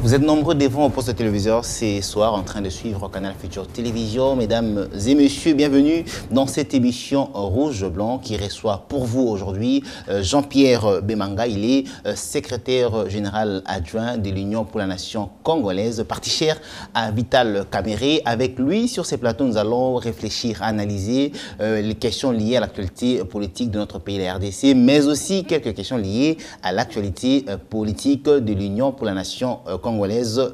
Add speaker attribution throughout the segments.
Speaker 1: Vous êtes nombreux devant au poste de téléviseur ce soir en train de suivre Canal Futur Télévision. Mesdames et messieurs, bienvenue dans cette émission Rouge-Blanc qui reçoit pour vous aujourd'hui Jean-Pierre Bemanga. Il est secrétaire général adjoint de l'Union pour la Nation congolaise, parti cher à Vital Kamerhe. Avec lui, sur ces plateaux, nous allons réfléchir, analyser les questions liées à l'actualité politique de notre pays, la RDC, mais aussi quelques questions liées à l'actualité politique de l'Union pour la Nation congolaise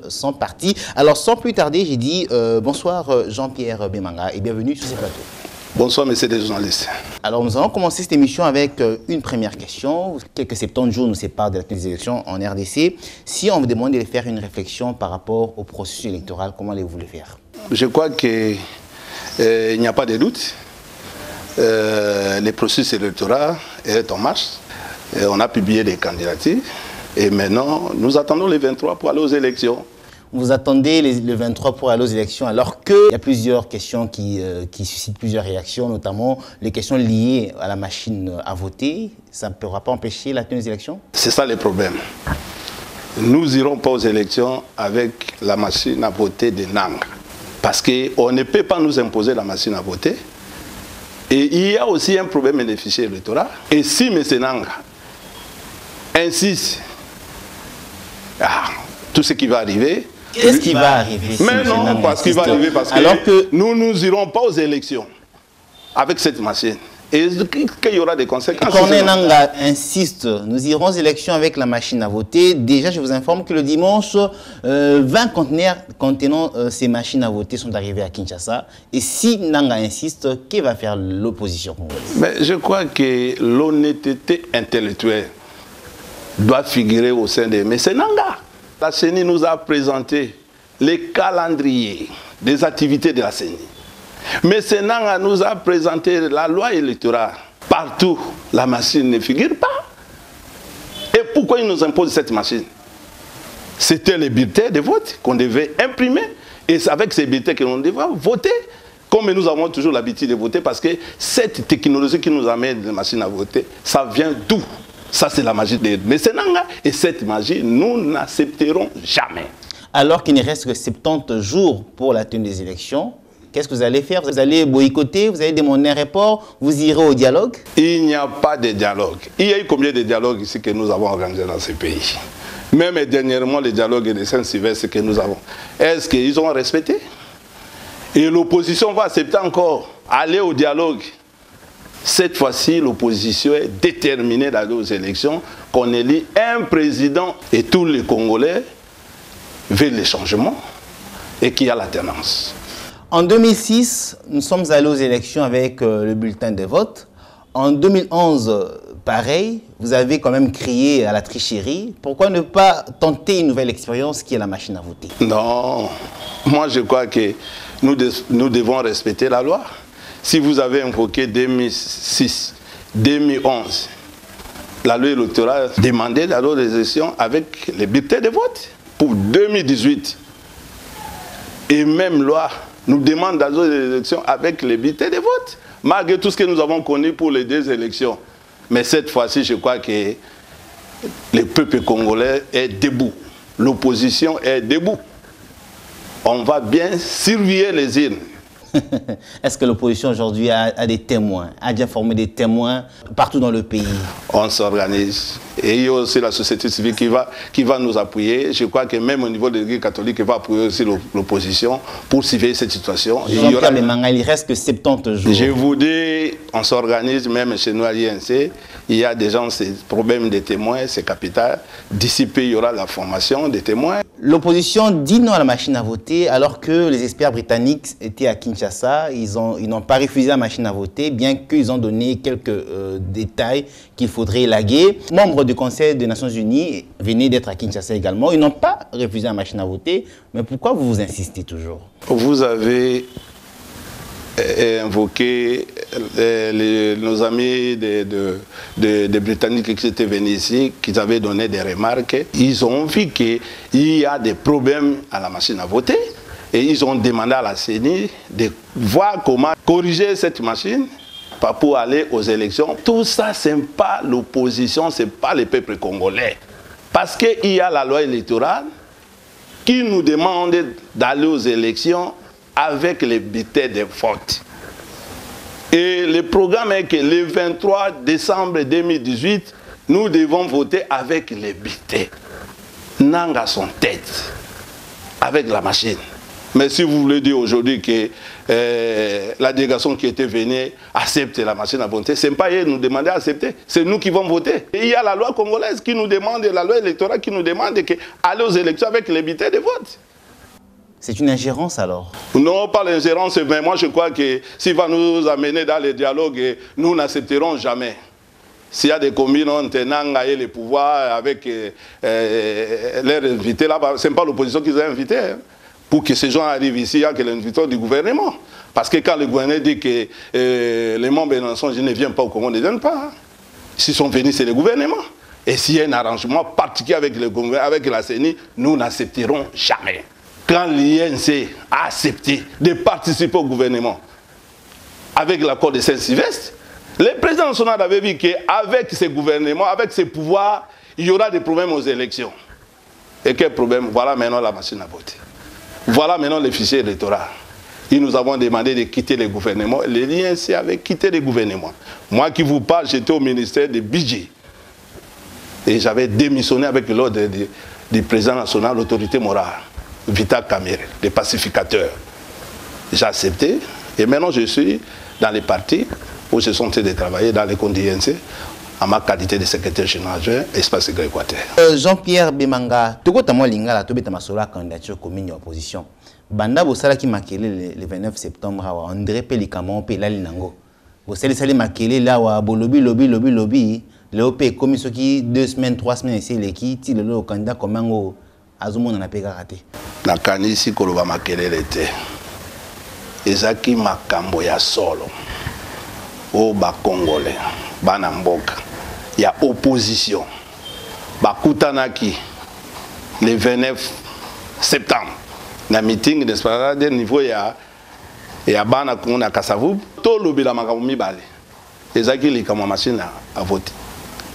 Speaker 1: sont partis. Alors sans plus tarder, j'ai dit bonsoir Jean-Pierre Bemanga et bienvenue sur ces plateaux.
Speaker 2: Bonsoir messieurs les journalistes.
Speaker 1: Alors nous allons commencer cette émission avec une première question. Quelques 70 jours nous séparent de la tenue des élections en RDC. Si on vous demandait de faire une réflexion par rapport au processus électoral, comment allez-vous le faire?
Speaker 2: Je crois qu'il n'y a pas de doute. Le processus électoral est en marche. On a publié des candidatures. Et maintenant, nous attendons les 23 pour aller aux élections.
Speaker 1: Vous attendez le 23 pour aller aux élections alors qu'il y a plusieurs questions qui suscitent plusieurs réactions, notamment les questions liées à la machine à voter. Ça ne pourra pas empêcher la tenue des élections? C'est
Speaker 2: ça le problème. Nous n'irons pas aux élections avec la machine à voter de Nanga. Parce qu'on ne peut pas nous imposer la machine à voter. Et il y a aussi un problème des fichiers électoraux. Et si M. Nanga insiste, tout ce qui va arriver.
Speaker 1: Qu'est-ce qui va arriver?
Speaker 2: Mais non, parce qu'il va arriver parce que nous n'irons pas aux élections avec cette machine. Et qu'il y aura des conséquences.
Speaker 1: Quand Nanga insiste, nous irons aux élections avec la machine à voter. Déjà, je vous informe que le dimanche, 20 conteneurs contenant ces machines à voter sont arrivés à Kinshasa. Et si Nanga insiste, que va faire l'opposition?
Speaker 2: Mais je crois que l'honnêteté intellectuelle doit figurer au sein de M. Nanga. La CENI nous a présenté les calendriers des activités de la CENI. M. Nanga nous a présenté la loi électorale. Partout, la machine ne figure pas. Et pourquoi il nous impose cette machine? C'était les bulletins de vote qu'on devait imprimer. Et c'est avec ces bulletins que l'on devait voter. Comme nous avons toujours l'habitude de voter, parce que cette technologie qui nous amène les machines à voter, ça vient d'où? Ça, c'est la magie de M. Nanga. Et cette magie, nous n'accepterons jamais.
Speaker 1: Alors qu'il ne reste que 70 jours pour la tenue des élections, qu'est-ce que vous allez faire? Vous allez boycotter? Vous allez demander un report? Vous irez au dialogue?
Speaker 2: Il n'y a pas de dialogue. Il y a eu combien de dialogues ici que nous avons organisés dans ce pays? Même dernièrement, les dialogues de Saint-Sylvestre que nous avons. Est-ce qu'ils ont respecté? Et l'opposition va accepter encore aller au dialogue. Cette fois-ci, l'opposition est déterminée d'aller aux élections, qu'on élit un président et tous les Congolais veulent les changements et qu'il y a l'alternance.
Speaker 1: En 2006, nous sommes allés aux élections avec le bulletin de vote. En 2011, pareil, vous avez quand même crié à la tricherie. Pourquoi ne pas tenter une nouvelle expérience qui est la machine à voter?
Speaker 2: Non, moi je crois que nous devons respecter la loi. Si vous avez invoqué 2006, 2011, la loi électorale demandait d'aller aux élections avec les bulletins de vote pour 2018. Et même loi nous demande d'aller aux élections avec les bulletins de vote, malgré tout ce que nous avons connu pour les deux élections. Mais cette fois-ci, je crois que le peuple congolais est debout. L'opposition est debout. On va bien surveiller les urnes.
Speaker 1: Est-ce que l'opposition aujourd'hui a des témoins, a déjà formé des témoins partout dans le pays?
Speaker 2: On s'organise. Et il y a aussi la société civile qui va nous appuyer. Je crois que même au niveau de l'Église catholique, il va appuyer aussi l'opposition pour surveiller cette situation.
Speaker 1: Il reste que 70 jours.
Speaker 2: Je vous dis, on s'organise même chez nous à l'INC. Il y a des gens, ces problèmes des témoins, c'est capital. D'ici peu, il y aura la formation des témoins.
Speaker 1: L'opposition dit non à la machine à voter alors que les experts britanniques étaient à Kinshasa. Ils n'ont pas refusé la machine à voter, bien qu'ils ont donné quelques détails qu'il faudrait élaguer. Membres du Conseil des Nations Unies venaient d'être à Kinshasa également. Ils n'ont pas refusé la machine à voter. Mais pourquoi vous insistez toujours?
Speaker 2: Vous avez invoqué nos amis des Britanniques qui étaient venus ici, qui avaient donné des remarques. Ils ont vu qu'il y a des problèmes à la machine à voter et ils ont demandé à la CENI de voir comment corriger cette machine pour aller aux élections. Tout ça, ce n'est pas l'opposition, ce n'est pas le peuple congolais. Parce qu'il y a la loi électorale qui nous demande d'aller aux élections avec les bulletins de vote. Et le programme est que le 23 décembre 2018, nous devons voter avec les bulletins. Nanga son tête, avec la machine. Mais si vous voulez dire aujourd'hui que la délégation qui était venue accepter la machine à voter, ce n'est pas eux nous demander d'accepter, c'est nous qui vont voter. Et il y a la loi congolaise qui nous demande, la loi électorale qui nous demande d'aller aux élections avec les bulletins de vote.
Speaker 1: C'est une ingérence alors? Non,
Speaker 2: pas l'ingérence, mais moi je crois que s'il va nous amener dans les dialogues, nous n'accepterons jamais. S'il y a des communes ont les pouvoirs avec leurs invités là-bas, ce n'est pas l'opposition qui les a invités. Hein. Pour que ces gens arrivent ici, il y a que l'invitation du gouvernement. Parce que quand le gouvernement dit que les membres de l'Assemblée ne viennent pas au Congo, ne viennent pas. Hein. S'ils sont venus, c'est le gouvernement. Et s'il y a un arrangement particulier avec la CENI, nous n'accepterons jamais. Quand l'INC a accepté de participer au gouvernement avec l'accord de Saint-Sylvestre, le président national avait vu qu'avec ces gouvernements, avec ces pouvoirs, il y aura des problèmes aux élections. Et quel problème? Voilà maintenant la machine à voter. Voilà maintenant les fichiers électoraux. Ils nous avons demandé de quitter le gouvernement. L'INC avait quitté le gouvernement. Moi qui vous parle, j'étais au ministère du budget. Et j'avais démissionné avec l'ordre du président national, l'autorité morale, Vital Kamerhe, le pacificateur. J'ai accepté. Et maintenant, je suis dans les partis où je suis en train de travailler dans les comptes d'INC en ma qualité de secrétaire général adjoint, espace Équateur.
Speaker 1: Jean-Pierre Bemanga, tu as lingala tu beta masola candidature commune opposition. Banda bosala ki makele le 29 septembre wa André Pelikamo pe la linango. Bosali sali makele là wa bolobi lobby le OP commission qui 2 semaines 3 semaines ici les qui ti le candidat komango azumona na peka raté.
Speaker 2: Na kanisi koloba makele lete. Ezaki makambo ya solo. O ba congolais bana mboka ya opposition bakutanaki le 29 septembre na meeting de niveau ya bana kuna Kasavubu to lobela makambo mibale ezaki likambo machine à voter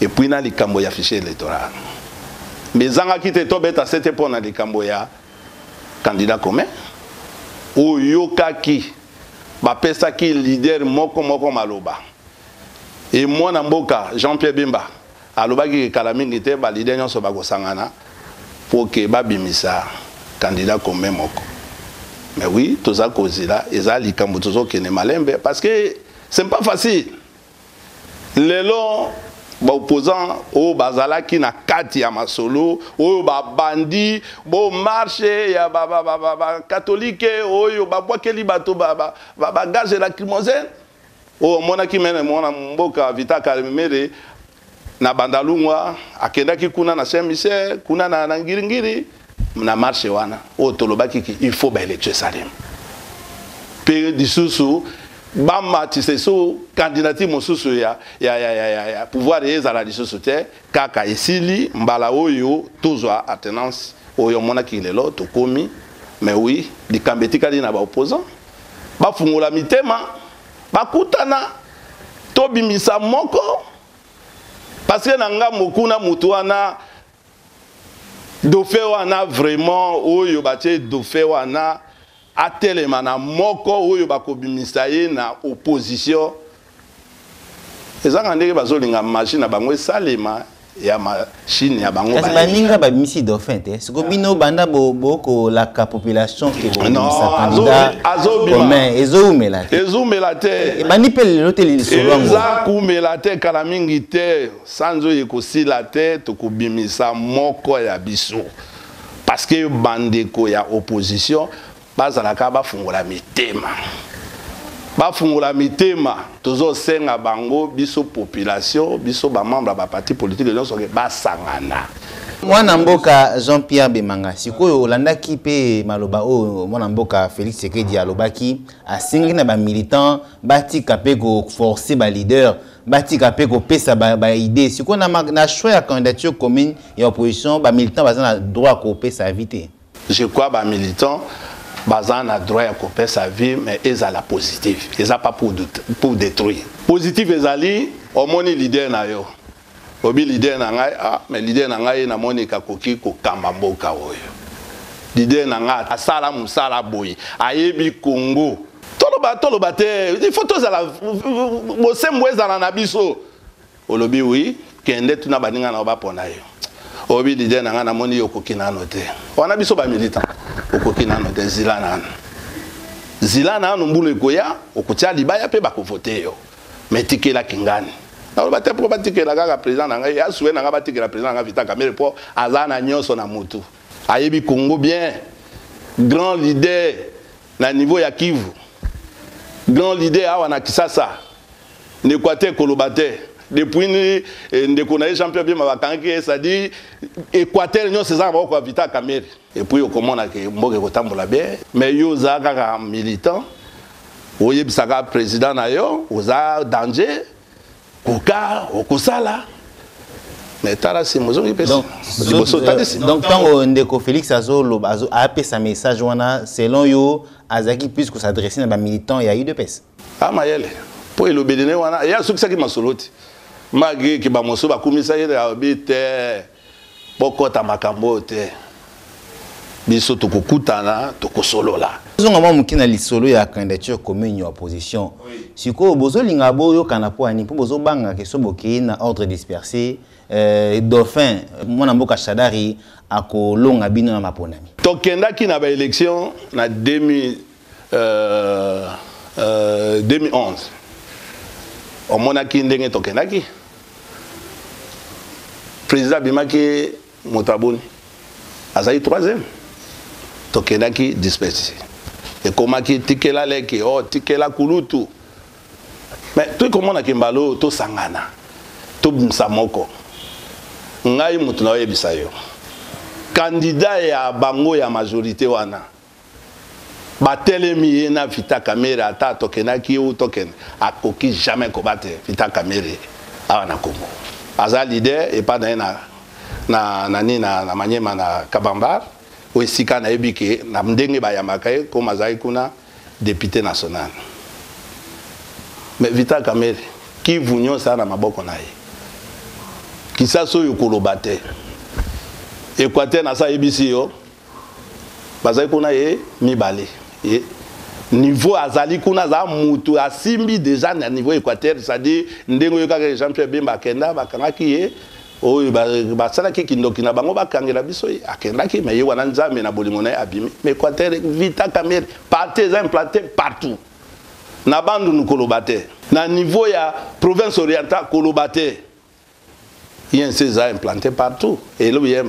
Speaker 2: et puis na likambo ya fichier électoral mais zanga kite to beta c'était pour na likambo ya candidat commun oyokaki bapesaki leader moko maloba. Et moi, Namboka, Jean-Pierre Bemba, alobaki kalamingi te ba leader nyonso bakosangana pour que babimisa candidat commun moko. Mais oui, tout ça kozila, eza likambo tozo kene malembe parce que c'est pas facile. Lelo ba opposant o bazala ki na kati ya masolo, o ba bandi, bo marché ya ba catholique, o ba bwakeli bato ba gaz lacrymogène. Oh, mona ki mene mona mboka Vital Kamerhe na Bandalungwa akendaki kuna na Saint-Michel kuna na Ngiringiri na marché wana o tolobaki ki il faut ba élection Salem pe disusu bama tiseso candidature mosusu ya pouvoir ezala disusu te kaka esili mbala oyo tozwa attenance oyo mona ki lelo to komi mais oui likambetika na ba opposant ba fungola mitema bakutana tobimisa moko parce que nanga mokuna mutu wana dofe wana vraiment oyo batie dofe wana atelema na moko oyo bakobimisa ye na opposition ezanga ndenge bazolinga machine na bango esalema ya machine ya bango
Speaker 1: ba baninga ba bimisi dauphin te siko bino banda boko la population ke bo bimisa candidat commun ezumela te e bani pe le lotel solongo
Speaker 2: ezakumela te kala mingi te sanzo ekosila te tokobimisa moko ya biso parce que bandeko ya opposition bazalaka bafungola mitema bafungola mitema tozo senga bango biso population biso ba membre ba parti politique de l'Union basangana.
Speaker 1: Mwana mboka Jean-Pierre Bemanga sikoyo olandaki pe maloba o mwana mboka Félix Tshisekedi alobaki asingi na ba militant batika pe ko forcer ba leader batika pe ko pesa ba idée sikoyo na choix ya candidature commune ya opposition ba militant bazana droit ko pesa vite.
Speaker 2: Je crois ba militant bazan a droit à couper sa vie, mais ils ont la positive. Ils n'ont pas pour détruire. Positif, ils ont au moins leader na yo. Obi leader na ngai, ah, mais leader na ngai na moni kakoki ko kambambo kaoyo. L'idée nanga asala musala boy ayebi Congo toloba te il faut tous ala bosembo ezala na biso olobi oui kende tuna baninga na ba pona yo obi l'idée nanga na moni yokoki na note wana biso ba militant okoki na note zilana no mbulu ekoya okutia libaya pe bakovote yo metikela kingani na ba te pour batikela kaka président nanga ya soué nanga batikela président nanga Vital Kamerhe po azana nyonso na mutu ayebi Congo bien grand leader na niveau ya Kivu grand leader awa na Kisasa n'Équateur kolobate depuis ndeko na champion bien mabakangi ça dit Équateur nyo César ba ko Vital Kamerhe et puis okomona ke mboke kotambola bien mais yo za kaka militant oyebisaka président na yo oza danger koka okosala mais tala si mozongi pesa
Speaker 1: donc tant ndeko Félix Azolo a appelé sa message wana selon yo azaki puisque s'adresser na ba militant ya UDPS
Speaker 2: ah mayele po elobedene wana ya sukisa ki masoloti magi ki ba moso ba kumisa yele abite bokota makambo te biso tokokutana tokosolola
Speaker 1: zonga mwa mukina lisolo ya candidature commune ya opposition siko bozolinga boyo kana po ani po bozobanga ke soboki na ordre dispersé dauphin mwana mboka Shadari akolonga bino na maponami
Speaker 2: tokendaki na ba élection na 2011 omonaki ndenge tokendaki président bimaki Motaboni azali 3e tokendaki dispersé et comment qui tikela leki oh tikela kulutu mais tout comment na kimbalo to sangana to msamoko ngai mutu na yebisa yo candidat ya bango ya majorité wana batelemi na Vital Kamerhe ata tokenaki ou token akoki jamais kobattre Vital Kamerhe awa na Congo aza leader et pas na manyema na Kabambar oisika na ebike na ndenge bayambaka ye ko mazai kuna député national mais Vital Kamerhe ki vunyo sana maboko na ye kisaso yokoloba te Équateur na sa ebisi yo bazai kuna ye mibale ye niveau azali kuna za mutu asimbi déjà na niveau Équateur c'est-à-dire ndengo yo kaka Jean-Pierre Bemba kenda bakangaki ye oyo basalaki kindoki na bango bakangela biso akendaki mais ye wana nzambe na bolingo na abimi mais Équateur Vital Kamerhe partis implantés partout na bandu nukolobate na niveau ya province orientale kolobate il y a un César implanté partout et là il y a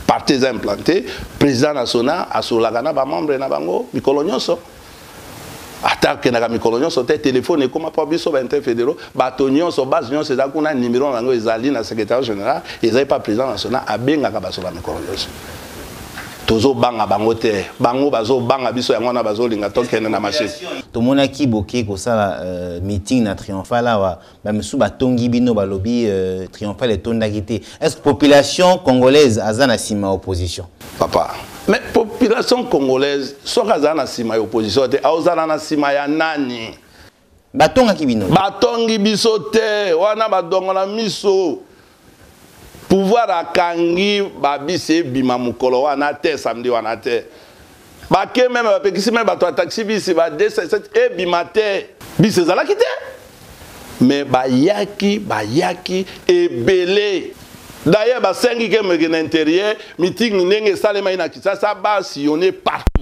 Speaker 2: partis implantés président national asolagana ba membre na bango mikolonyoso attaque na mikolonyoso te téléphone comme pas biso ba interfédéraux batonyoso base nyonso eza kuna numéro nango ezali na secrétaire général ezali pas président national abenga ka basola mikolonyoso tozo banga bango te bango bazo banga biso yango na bazo linga tokene na machine
Speaker 1: to mona ki boké ko sala meeting na triomphal awa ba mesu batongi bino balobi triomphal etondaki te est-ce que population congolaise azana sima opposition
Speaker 2: papa mais population congolaise soka azana sima opposition te azana na sima ya nani
Speaker 1: batongaki bino
Speaker 2: batongi biso te wana badongola miso pouvoir akangi babise bima mukolo wana te samedi wana te bake même bapekisi même bato taxi bisi ba 277 e bima te bise zalaki te mais bayaki ebele d'ailleurs ba sengi ke me na intérieur meeting ndenge salema ina Kisasa ba sillonner partout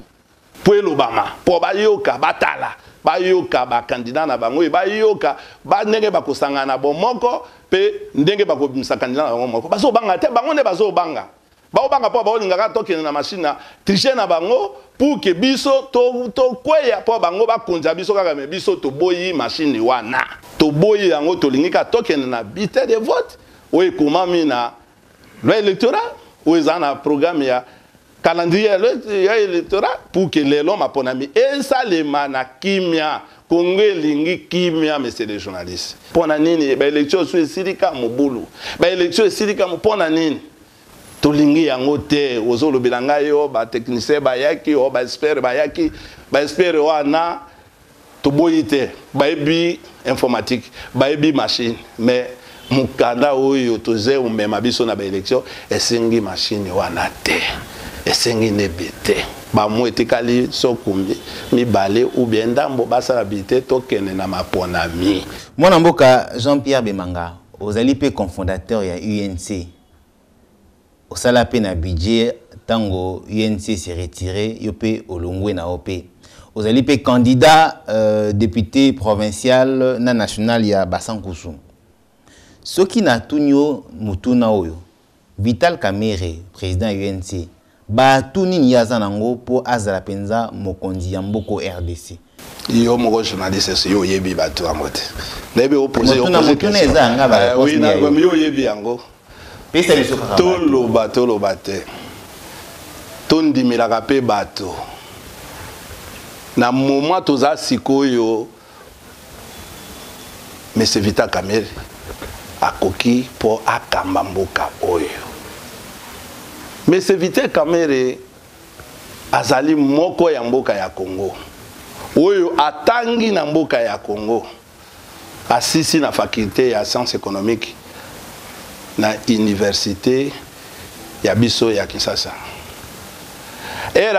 Speaker 2: pour l'Obama pour bayoka batala bayoka ba candidat na bango bayoka ba ndenge bakosanga na bomoko pe ndenge bakobimisa candidat na bango moko baso banga te bango ne baso banga baobanga po baolingaka tokene na machine tricher na bango pour que biso to kweya po bango bakonza biso kaka me biso to boyi machine wana to boyi yango to lingika tokene na bulletin de vote oye komami na loi électorale ou ezana programme ya calendrier électoral pour que les hommes aponami et ça les mana kimia Congo lingi kimia monsieur les journalistes pona nini ba élection sur silika mobulu ba élection silika pona nini to lingi yango te ozolo bilanga yo ba technicien ba yaki o ba expert ba yaki ba expert wana to boyite ba ebi informatique ba ebi machine mais mukanda oyo toze umema biso na ba élection esengi machine wana te esengi nebete ba mo etikali sokumbi mibale ou bien ndambo basala bité tokene na maponami.
Speaker 1: Mwana mboka Jean-Pierre Bemanga ozali pe cofondateur ya UNC osala pe na budget tango UNC s'est retiré yo pe olongwe na OP ozali pe candidat député provincial na national ya Basankusu soki na tunyo mutuna oyo Vital Kamerhe président UNC ba tuni niaza nango po azala penza mokonzi ya mboko RDC
Speaker 2: yo moko journaliste yo yebi bato amote lebe opposé yo
Speaker 1: mutuna eza nga ba
Speaker 2: oui na yo yebi yango
Speaker 1: pesa biso kaka
Speaker 2: tolo bate tondimilaka pe bato na moment toza sikoyo mais Vital Kamerhe akoki po akamba mboka oyo mais Vital Kamerhe azali moko ya mboka ya Congo oyo atangi na mboka ya Congo asisi na faculté ya sciences économiques na université ya biso ya Kinshasa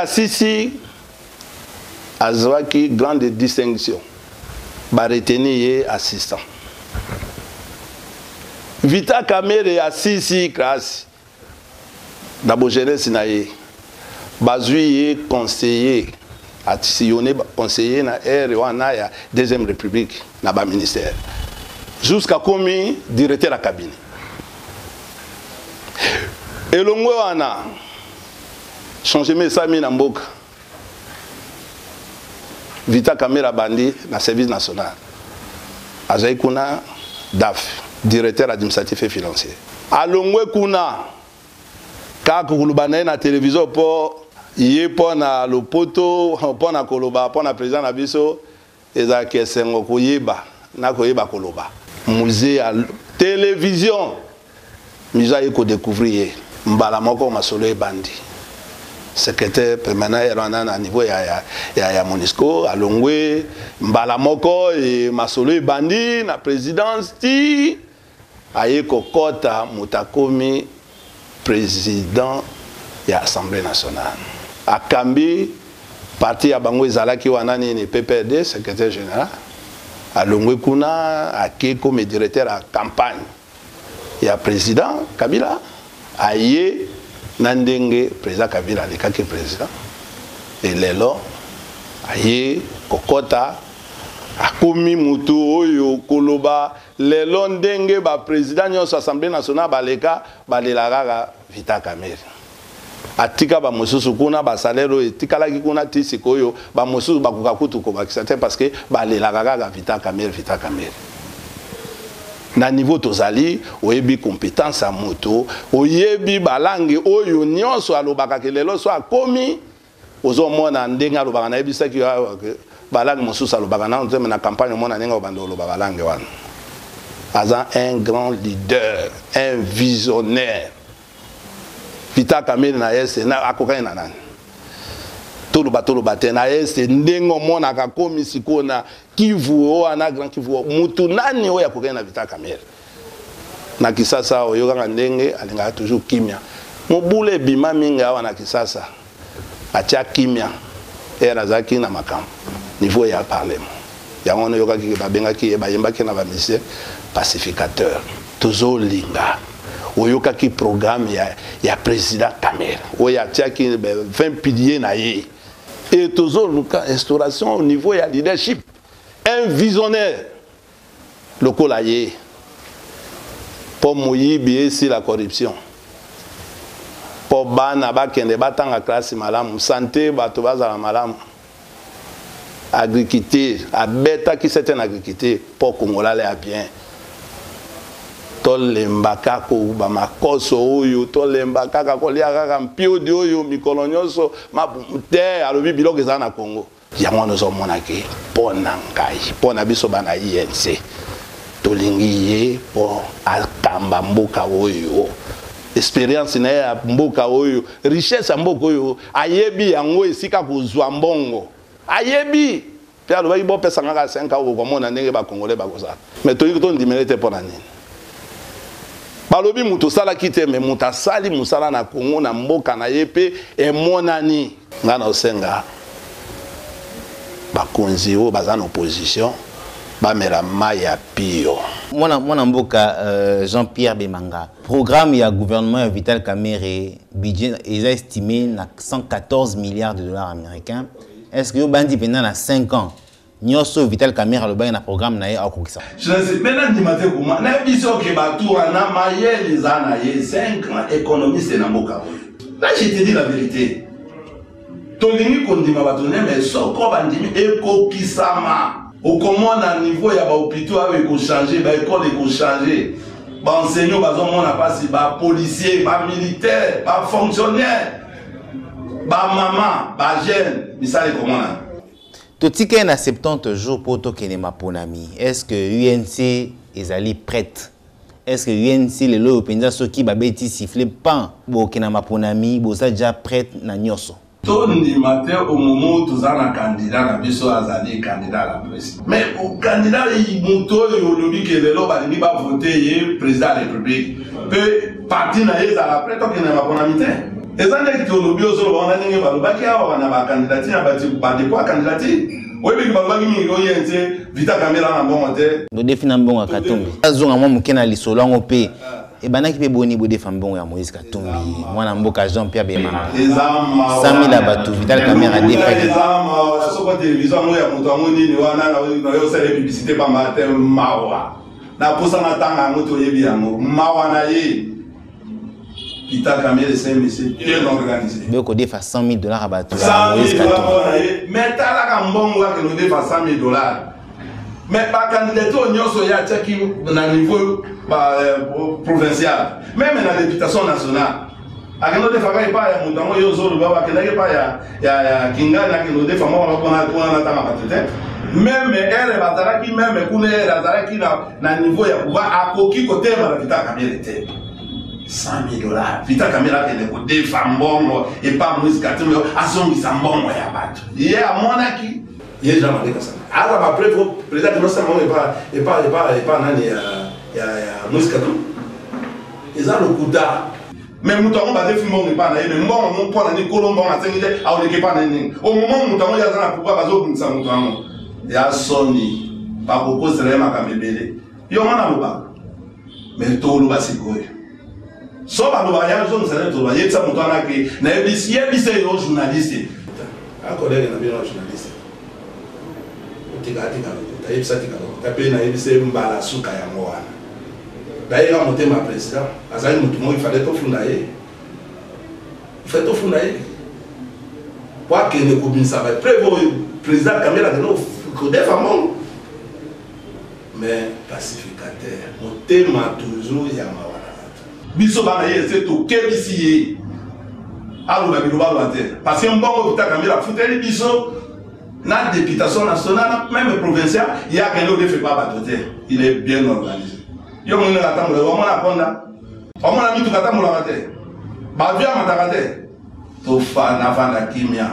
Speaker 2: asisi azwaki grande distinction ba retenir ye assistant Vital Kamerhe asisi classe d'abord jeunesse na ye bazui ye conseiller atisione conseiller na wana ya deuxième république na ba ministère jusqu'à commis directeur la cabinet elongwe wana changement sami na mboka Vital Kamerhe bandi na service national azai kuna DAF directeur administratif et financier alongwe kuna kaka kulubana na télévision po yé po na lopoto po na koloba po na président na biso eza kesengo koyeba na koyeba koloba musée à télévision misa yeko découvrir mbala moko masolo e bandi secrétaire permanent erana na niveau ya MONUSCO alongwe mbala moko e masolo e bandi na présidence ti ayeko kota mutakomi président ya Assemblée nationale akambi parti ya bango ezalaki wana ni PPRD secrétaire général alongwe kuna ake comme directeur à campagne ya président Kabila aye nandenge président Kabila alekaki président et lelo aye kokota akomi mutu oyo koloba lelo ndenge ba président nyonso Assemblée nationale baleka balelaka Vital Kamerhe atika ba mosusu kuna ba salaire etikalaki kuna tisikoyo ba mosusu bakoka kutu ko bakisa te parce que balelaka Vital Kamerhe na niveau tozali oyebi compétence à moto oyebi balangi oyo nyonso alobaka kelelo so akomi ozomona ndenga alobaka na yebisaki balangi mosusu alobaka na campagne mona nenga obando oloba balangi wana aza un grand leader un visionnaire Vital Kamerhe na yese na akokani na nani toloba te na yese ndengo mona ka komi sikona Kivu o ana grand Kivu mutu nani o ya kokani na Vital Kamerhe na Kisasa oyo kanga ndenge alinga toujours kimia mobule bima minga wana Kisasa atia kimia era zaki na makambo niveau ya parlement ya ngono yoka ki babenga ki bayemba ki na ba ministère pacificateur tozo linga oyoka ki programme ya président Kamerhe oya tia ki 20 piliers na ye et tozo luka instauration au niveau ya leadership un visionnaire lokola ye pour moyibi si la corruption pour bana bakende batanga classe malamu santé bato bazala malamu agriculture abeta ki certaine agriculture pour Congolais a bien tolembaka ko ba makoso oyo tolembaka ko lia kaka mpio de oyo mikolo nyonso mabute alobi biloko eza na Congo yango nozo monaki pona ngai pona biso bana INC tolingi ye po akamba mboka oyo expérience na ya mboka oyo richesse ya mboka oyo ayebi yango esika kozwa mbongo ayebi pe alobaki bo pesa ngaka 5 ans ko mona ndenge ba Congolais ba kozala mais toyi to ndimele te pona nini balobi muto sala kite me muta sali musala na Congo na mboka na yepe e monani ngana osenga bakonzi o baza na opposition bamela maya pio
Speaker 1: mwana mboka Jean-Pierre Bemanga programme ya gouvernement ya Vital Kamerhe budget est estimé na 114 milliards de dollars américains. Est-ce que vous bandi pendant 5 ans Nyoso Vital Kamerhe le na programme na ye akokisa?
Speaker 2: Je ne sais maintenant dimate kuma na biso ke batu na maye les ana ye 5 ans économiste na mboka. Là je te dis la vérité. Tolingi kondima batu ne mais soko bandimi ekokisama. Au comment à niveau il y a ba hôpitaux avec ko changer, ba école ko changer. Ba enseignants ba on n'a pas si ba policier, ba militaire, ba fonctionnaire. Ba maman, ba jeune, mais ça les comment là.
Speaker 1: Totike na 70 jours pour tokene maponami. Est-ce que UNC ezali prête? Est-ce que UNC les lo penza soki ba beti siffler pan bo kena maponami bo ça déjà prête na nyoso?
Speaker 2: Tout le matin au moment où tu as un candidat, la biso azali candidat à la presse. Mais au candidat il monto et au lobby que les lots va voter président de la République. Peut partir na yeza la presse donc il n'a pas pour amitié. Et ça n'est que au lobby au solo on a n'engagé pas le bac ya on a pas candidature pas de quoi candidature. Oui mais ba bangi mi oyente Vital Kamerhe na bon hotel.
Speaker 1: Do defina mbongo akatombe. Azonga mwa mukena lisolo ngo pe. Et banaki pe boni bo defam bon ya Moïse Katumbi mwana mboka Jean-Pierre Bemanga 100 000 abatu Vital Kamerhe a défait
Speaker 2: sur la télévision moi ya moto amoni ni wana na yo sala publicité pa matin mawa na posa na tanga moto yebi yango mawa na ye Vital Kamerhe c'est monsieur bien organisé
Speaker 1: beko defa 100 000 $ abatu Moïse Katumbi
Speaker 2: mais tala ka mbongo wa ke no defa 100 000 $. Mais par candidature, nous sommes à niveau provincial, même à la députation nationale. À nous de faire pas ya mutango yo zolo baba kenake pas ya kinga na kino de famo ba kona na tama batete. Même elle batara ki même kune la zara ki na niveau ya pouvoir akoki côté ba Vital Kamerhe te. 100 000 $. Vital Kamerhe ke ko de fambongo et pas Moïse Katumbi azongi sambongo ya batu. Ye amonaki ye jamais comme ça. Alors après président de l'Ossemblée et pas nani ya Moïse Katumbi. Ils ont le coup d'art. Mais mouton va définir mon pas naïe, mais moi mon point nani colombo na tengide a on pas nani. Au moment où mouton ya zana pourquoi bazo kunsa mouton. Ya soni ba koko selema kamebele. Yo mona loba. Mais to loba sikoy. So ba loba ya zo nsele to ba yetsa mouton na ke na ebisi yo journaliste. Un collègue na bien journaliste. Tika taipsa tika tape na ebise mbala suka ya mwana. D'ailleurs monter ma président, azali mutu mo il fallait to funda ye. Il fait to funda ye. Pour que ne kobinsa ba prévo président Kamerhe no ko defa mon. Mais pacificateur, monter ma toujours ya mwana. Biso bana ye c'est to kebisi ye. Alo ba biloba lointain. Parce que mbongo Vital Kamerhe futeli biso la députation nationale, même provinciale, il y a quelqu'un qui ne fait pas batoter. Il est bien organisé. Il y a un qui a mis tout le monde. Bavia Matakate. Tofa Navanda Kimia.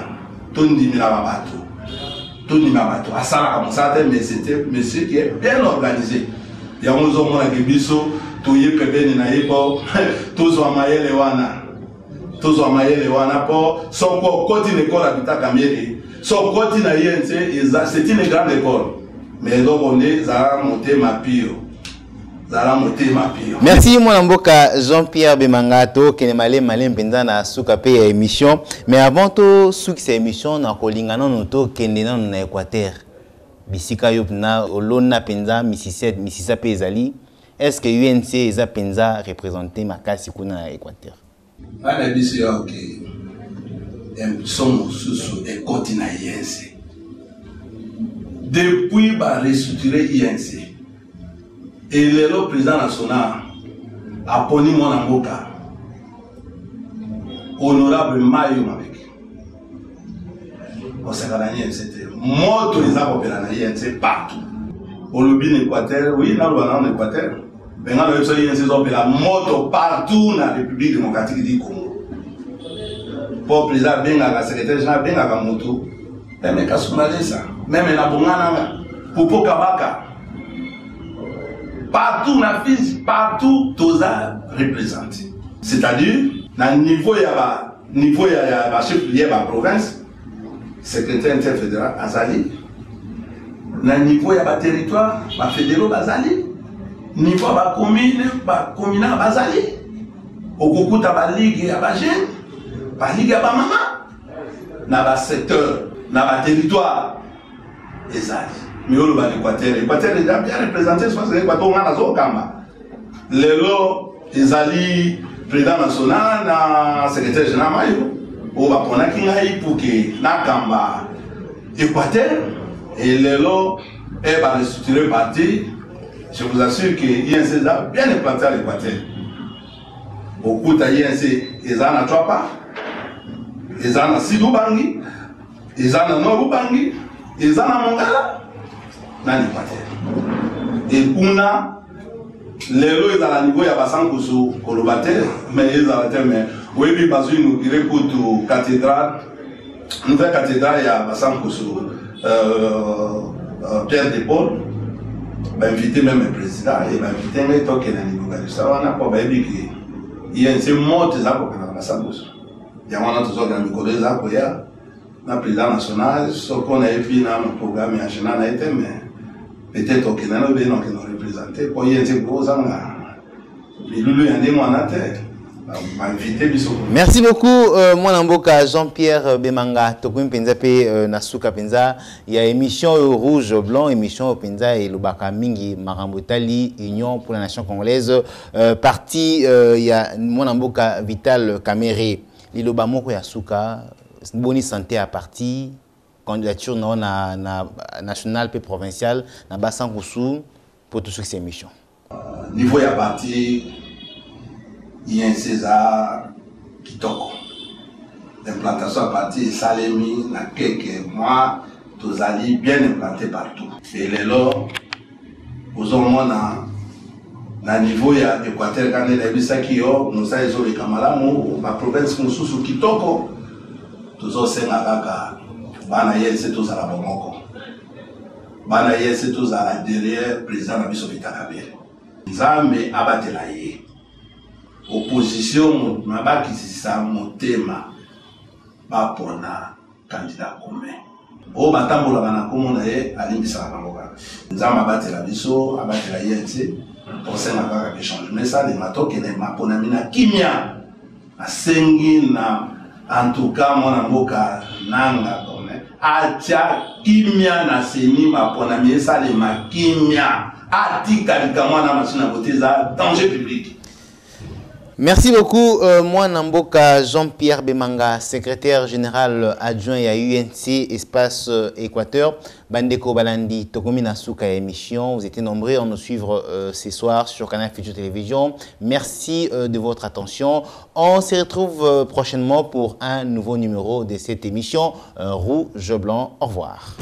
Speaker 2: Tondi Milabato. Tondi Milabato. Asala comme ça, mais c'était monsieur qui est bien organisé. Il y a un homme qui est biso. Toye Pebeni Naïbo. Tozo Amaye Lewana. Tozo Amaye Lewana. Pour son côté l'école à Vital Kamerhe. So côté na INC, c'est une grande école. Mais donc on est Zara monté ma pire. Zara monté ma pire.
Speaker 1: Merci mon mboka Jean-Pierre Bemanga to kenemale malem penza na suka pe ya émission. Mais avant to suki sa émission na kolingana no to kendena na Équateur. Bisika yo na olona penza misisa pe ezali. Est-ce que UNC eza penza représenter makasi kuna na Équateur?
Speaker 2: Ana bisi OK. Sommes sous et continent INC. Depuis bah restructurer INC et le président national a poni mon amboka honorable Mayo Mabek. On s'est gagné c'était moto les apopéra na INC partout. Au lobby Équateur, oui, dans le Équateur. Ben dans le INC opéra moto partout dans la République démocratique du Congo. Pour le président Benga, la secrétaire générale Benga Moto, même Kassounalesa, même la Bongana, Popo Kabaka, partout na fils, partout Toza, représenter. C'est-à-dire, dans le niveau il y a chef de la province, secrétaire interfédéral Azali. Dans le niveau il y a territoire, fédéral Azali. Niveau ba commune, communal Azali. Au Goku ta ligue ya ba jeune, ba ligue ya ba maman. Dans le secteur, dans le territoire, Azali. Mais au l'Équateur, l'Équateur est bien représenté, parce que l'Équateur on a zo kamba. Lelo Azali président national na secrétaire général mayo o ba pona kingai pour que na kamba Équateur et lelo e ba restructurer parti. Je vous assure que INC a bien implanté à l'Équateur. Beaucoup de INC, ils en ont trois pas, ils en ont Sidoubangi, ils en ont Norubangi, ils en ont Mongala dans l'Équateur. Et on a les lois dans le niveau, il y a pas sans Kolobater, mais ils ont été, mais oui, puis parce que nous écoutons cathédrale, nouvelle cathédrale, il y a pas sans Pierre de Paul. Invité même le président et invité même toi qui est dans le niveau de ça, on a pas baby qui il y a une mort des arbres dans la salle. Il y a un autre dans le niveau des arbres, il y a un président national, ce qu'on a vu dans le programme national, mais peut-être qu'il y a un autre qui nous représenté, pour y être gros en là. Mais lui, il y a des mois en terre.
Speaker 1: Merci beaucoup, Mwanamboka Jean-Pierre Bemanga, Tokoum Penza pe Nasuka Penza. Il y a émission Rouge Blanc, émission Penza et Lubaka Mingi Marambotali, Union pour la Nation Congolaise. Parti, il y a Mwanamboka Vital Kamere, Liloba Moko Yasuka, Boni Santé à parti, candidature na nationale et provinciale, na Bassan Roussou, pour tout ce qui est émission.
Speaker 2: Niveau ya parti. Il y a un César qui toque. L'implantation à partir de Salemi, il y a quelques mois, tous alliés bien implantés partout. Et les lots, aux hommes, dans le niveau, il y a l'Équateur, quand il y a des gens qui ont, nous avons les Kamalamou, la province qui toque, tous ont c'est Nagaka, Banaye, c'est tous à la Bomoko. Banaye, c'est tous à la derrière, président de la Bissovita Kabir. Nzambe abatelaye. Opposition, mabaki sisa motema ba pona candidat commun. O batambola bana komona ye alimbisa bangoka. Nzama batela biso, abatela yente, pour ça na kaka échange. Mais ça les matoke ne mapona mina kimia. Asengi na en tout cas mona mboka nanga comme atia kimia na seni mapona mi ça les makimia. Atika likamwana machina boteza danger public.
Speaker 1: Merci beaucoup, Mwanamboka Jean-Pierre Bemanga, secrétaire général adjoint à UNC Espace Équateur. Bandeko Balandi, Tokomi Nasuka émission. Vous étiez nombreux à nous suivre ce soir sur Canal Future Télévision. Merci de votre attention. On se retrouve prochainement pour un nouveau numéro de cette émission Rouge Blanc. Au revoir.